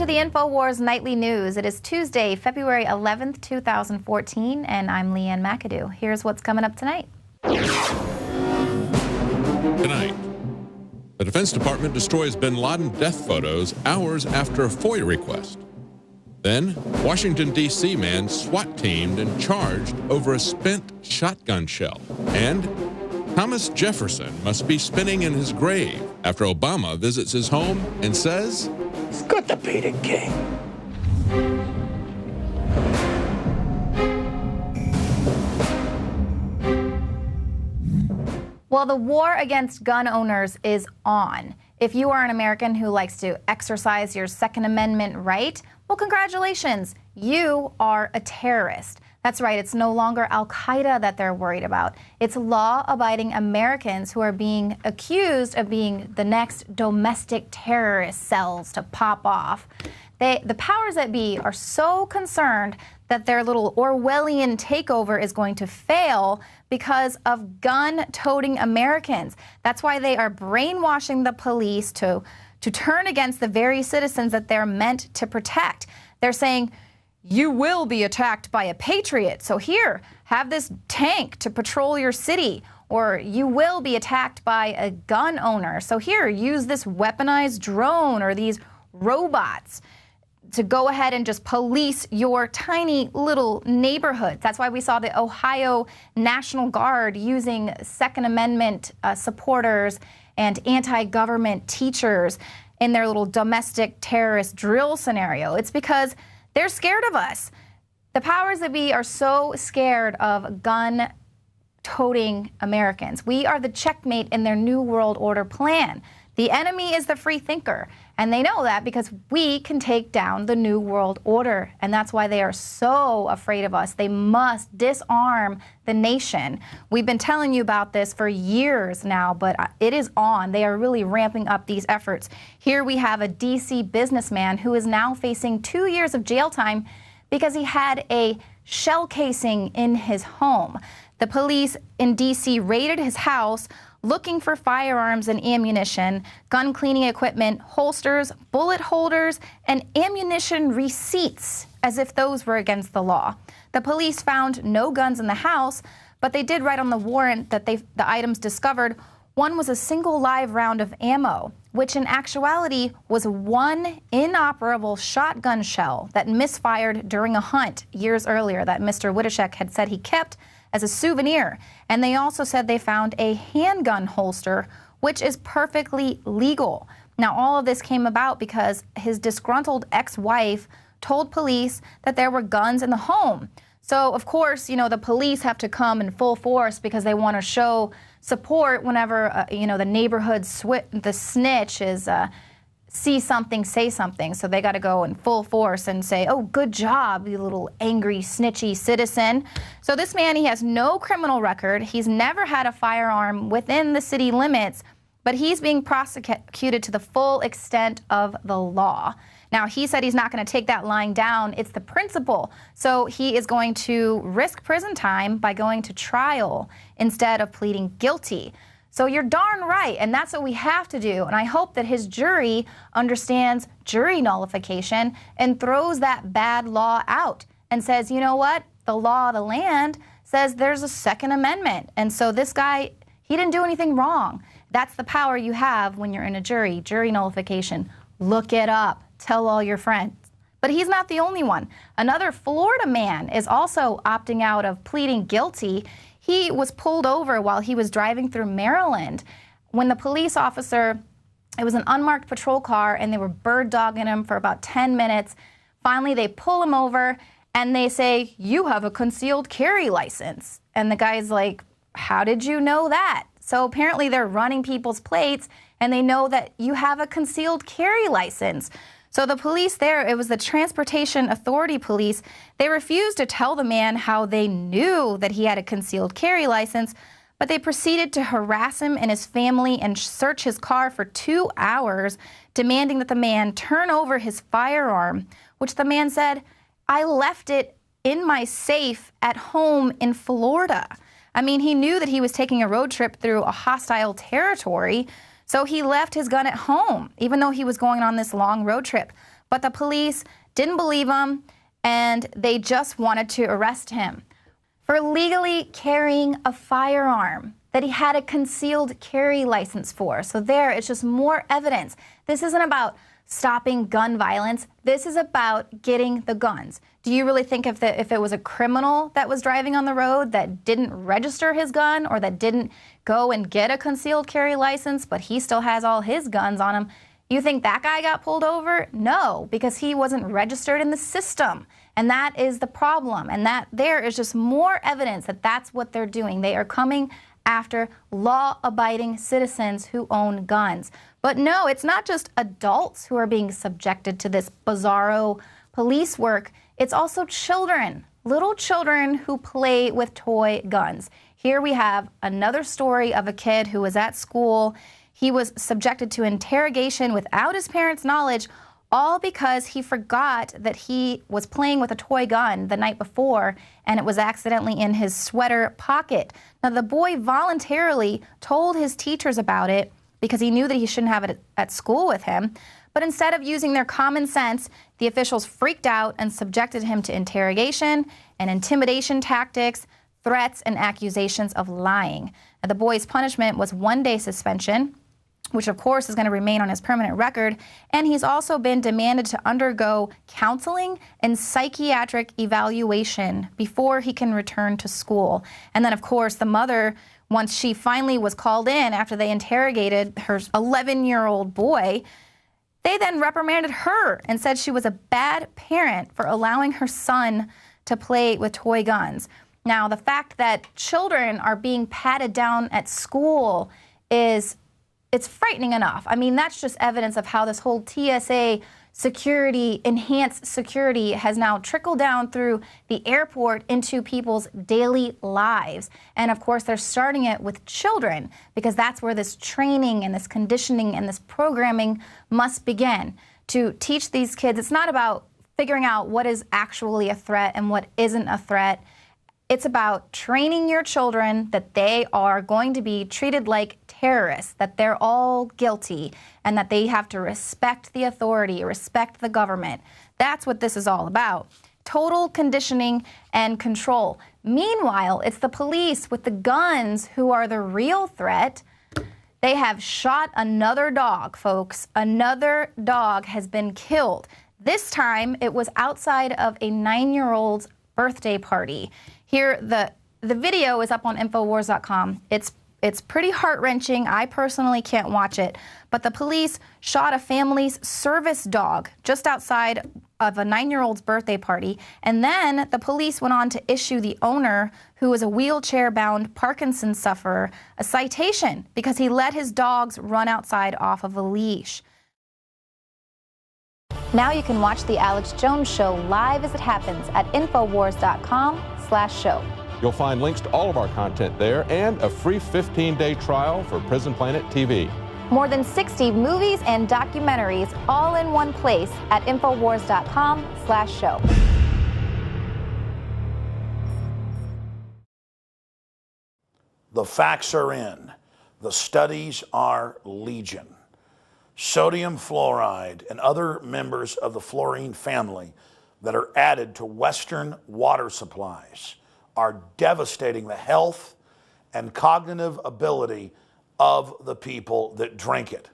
to the InfoWars Nightly News. It is Tuesday, February 11th, 2014, and I'm Leanne McAdoo. Here's what's coming up tonight. Tonight, the Defense Department destroys bin Laden death photos hours after a FOIA request. Then, Washington, D.C. man SWAT-teamed and charged over a spent shotgun shell. And Thomas Jefferson must be spinning in his grave after Obama visits his home and says, "It's good to be the king." Well, the war against gun owners is on. If you are an American who likes to exercise your Second Amendment right, well, congratulations. You are a terrorist. That's right, it's no longer Al-Qaeda that they're worried about. It's law-abiding Americans who are being accused of being the next domestic terrorist cells to pop off. The powers that be are so concerned that their little Orwellian takeover is going to fail because of gun-toting Americans. That's why they are brainwashing the police to turn against the very citizens that they're meant to protect. They're saying, you will be attacked by a patriot, so here, have this tank to patrol your city. Or you will be attacked by a gun owner, so here, use this weaponized drone or these robots to go ahead and just police your tiny little neighborhoods. That's why we saw the Ohio National Guard using Second Amendment supporters and anti-government teachers in their little domestic terrorist drill scenario. It's because they're scared of us. The powers that be are so scared of gun-toting Americans. We are the checkmate in their New World Order plan. The enemy is the free thinker, and they know that because we can take down the New World Order, and that's why they are so afraid of us. They must disarm the nation. We've been telling you about this for years now, but it is on. They are really ramping up these efforts. Here we have a D.C. businessman who is now facing 2 years of jail time because he had a shell casing in his home. The police in D.C. raided his house looking for firearms and ammunition, gun cleaning equipment, holsters, bullet holders, and ammunition receipts, as if those were against the law. The police found no guns in the house, but they did write on the warrant that the items discovered, one was a single live round of ammo, which in actuality was one inoperable shotgun shell that misfired during a hunt years earlier that Mr. Witteshek had said he kept as a souvenir. And they also said they found a handgun holster, which is perfectly legal. Now, all of this came about because his disgruntled ex-wife told police that there were guns in the home. So, of course, you know, the police have to come in full force because they want to show support whenever, you know, the neighborhood the snitch is see something, say something. So they got to go in full force and say, oh, good job, you little angry, snitchy citizen. So this man, he has no criminal record. He's never had a firearm within the city limits, but he's being prosecuted to the full extent of the law. Now, he said he's not going to take that lying down. It's the principle. So he is going to risk prison time by going to trial instead of pleading guilty. So you're darn right, and that's what we have to do. And I hope that his jury understands jury nullification and throws that bad law out and says, you know what? The law of the land says there's a Second Amendment. And so this guy, he didn't do anything wrong. That's the power you have when you're in a jury nullification. Look it up. Tell all your friends. But he's not the only one. Another Florida man is also opting out of pleading guilty. He was pulled over while he was driving through Maryland. When the police officer, it was an unmarked patrol car, and they were bird dogging him for about 10 minutes. Finally, they pull him over, and they say, you have a concealed carry license. And the guy's like, how did you know that? So apparently they're running people's plates, and they know that you have a concealed carry license. So the police there, it was the Transportation Authority Police, they refused to tell the man how they knew that he had a concealed carry license, but they proceeded to harass him and his family and search his car for 2 hours, demanding that the man turn over his firearm, which the man said, I left it in my safe at home in Florida. I mean, he knew that he was taking a road trip through a hostile territory, so he left his gun at home, even though he was going on this long road trip. But the police didn't believe him, and they just wanted to arrest him for legally carrying a firearm that he had a concealed carry license for. So there, it's just more evidence. This isn't about stopping gun violence. This is about getting the guns. Do you really think if it was a criminal that was driving on the road that didn't register his gun or that didn't go and get a concealed carry license, but he still has all his guns on him, you think that guy got pulled over? No, because he wasn't registered in the system. And that is the problem. And that there is just more evidence that that's what they're doing. They are coming after law-abiding citizens who own guns. But no, it's not just adults who are being subjected to this bizarro police work. It's also children, little children who play with toy guns. Here we have another story of a kid who was at school. He was subjected to interrogation without his parents' knowledge, all because he forgot that he was playing with a toy gun the night before and it was accidentally in his sweater pocket. Now, the boy voluntarily told his teachers about it because he knew that he shouldn't have it at school with him. But instead of using their common sense, the officials freaked out and subjected him to interrogation and intimidation tactics, threats, and accusations of lying. Now, the boy's punishment was 1-day suspension, which of course is going to remain on his permanent record, and he's also been demanded to undergo counseling and psychiatric evaluation before he can return to school. And then of course the mother, once she finally was called in after they interrogated her 11-year-old boy, they then reprimanded her and said she was a bad parent for allowing her son to play with toy guns. Now, the fact that children are being patted down at school it's frightening enough. I mean, that's just evidence of how this whole TSA security, enhanced security, has now trickled down through the airport into people's daily lives. And of course, they're starting it with children because that's where this training and this conditioning and this programming must begin. To teach these kids, it's not about figuring out what is actually a threat and what isn't a threat. It's about training your children that they are going to be treated like terrorists, that they're all guilty, and that they have to respect the authority, respect the government. That's what this is all about. Total conditioning and control. Meanwhile, it's the police with the guns who are the real threat. They have shot another dog, folks. Another dog has been killed. This time, it was outside of a 9-year-old's birthday party. Here, the video is up on Infowars.com. It's pretty heart-wrenching. I personally can't watch it. But the police shot a family's service dog just outside of a 9-year-old's birthday party. And then the police went on to issue the owner, who is a wheelchair-bound Parkinson's sufferer, a citation because he let his dogs run outside off of a leash. Now you can watch The Alex Jones Show live as it happens at Infowars.com/show. You'll find links to all of our content there and a free 15-day trial for Prison Planet TV. More than 60 movies and documentaries all in one place at Infowars.com/show. The facts are in. The studies are legion. Sodium fluoride and other members of the fluorine family that are added to Western water supplies are devastating the health and cognitive ability of the people that drink it.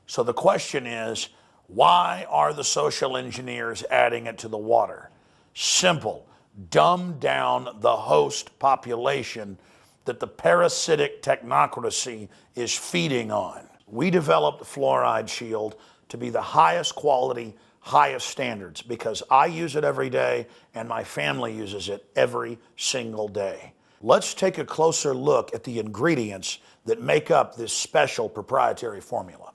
So the question is, why are the social engineers adding it to the water? Simple. Dumb down the host population that the parasitic technocracy is feeding on. We developed Fluoride Shield to be the highest quality, highest standards because I use it every day and my family uses it every single day. Let's take a closer look at the ingredients that make up this special proprietary formula.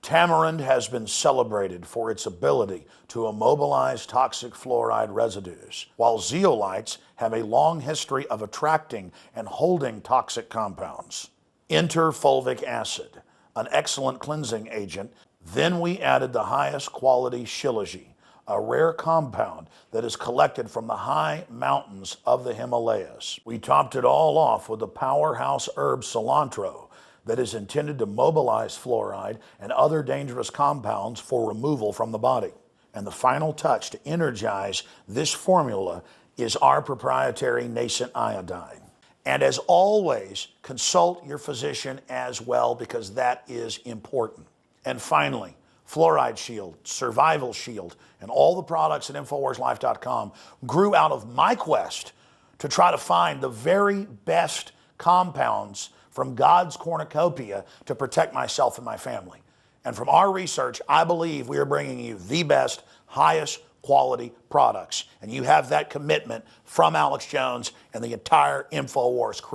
Tamarind has been celebrated for its ability to immobilize toxic fluoride residues, while zeolites have a long history of attracting and holding toxic compounds. Enter fulvic acid, an excellent cleansing agent. Then we added the highest quality shilajit, a rare compound that is collected from the high mountains of the Himalayas. We topped it all off with the powerhouse herb cilantro that is intended to mobilize fluoride and other dangerous compounds for removal from the body. And the final touch to energize this formula is our proprietary nascent iodine. And as always, consult your physician as well, because that is important. And finally, Fluoride Shield, Survival Shield, and all the products at InfoWarsLife.com grew out of my quest to try to find the very best compounds from God's cornucopia to protect myself and my family. And from our research, I believe we are bringing you the best, highest quality products. And you have that commitment from Alex Jones and the entire InfoWars crew.